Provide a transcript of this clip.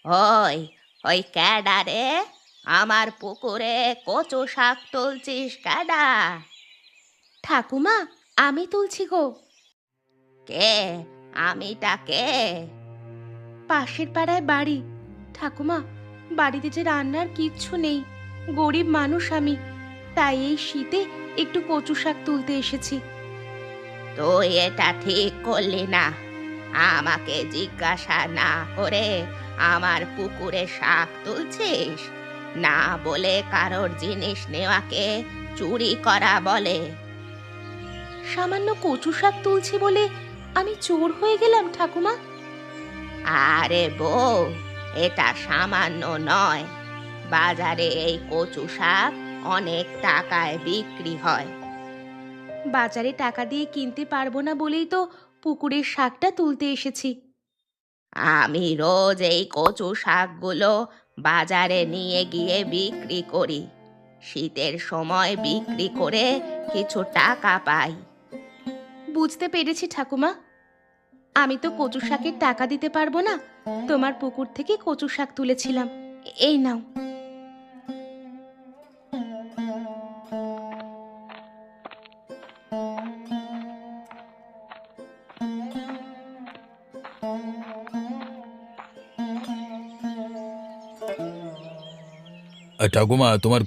ওই ওই ক্যাডা রে, আমার পুকুরে কচু শাক তুলছিস ক্যাডা? ঠাকুমা, আমি তুলছি গো। কে? আমিটা কে? পাশের পাড়ায় বাড়ি। ঠাকুমা, বাড়িতে যে রান্নার কিচ্ছু নেই, গরিব মানুষ আমি, তাই এই শীতে একটু কচু শাক তুলতে এসেছি। তুই এটা ঠিক করলি না। আমাকে জিজ্ঞাসা না করে আমার পুকুরে শাক তুলছিস? না বলে কারোর জিনিস নেওয়াকে চুরি করা বলে। সামান্য কচু শাক তুলছি বলে আমি চোর হয়ে গেলাম ঠাকুমা? আরে বউ, এটা সামান্য নয়। বাজারে এই কচু শাক অনেক টাকায় বিক্রি হয়। বাজারে টাকা দিয়ে কিনতে পারবো না বলেই তো পুকুরের শাকটা তুলতে এসেছি। আমি রোজ এই কচু শাকগুলো বাজারে নিয়ে গিয়ে বিক্রি করি। শীতের সময় বিক্রি করে কিছু টাকা পাই। বুঝতে পেরেছি ঠাকুমা, আমি তো কচু শাকের টাকা দিতে পারবো না, তোমার পুকুর থেকে কচু শাক তুলেছিলাম, এই নাও। ঠাকুমা, তোমার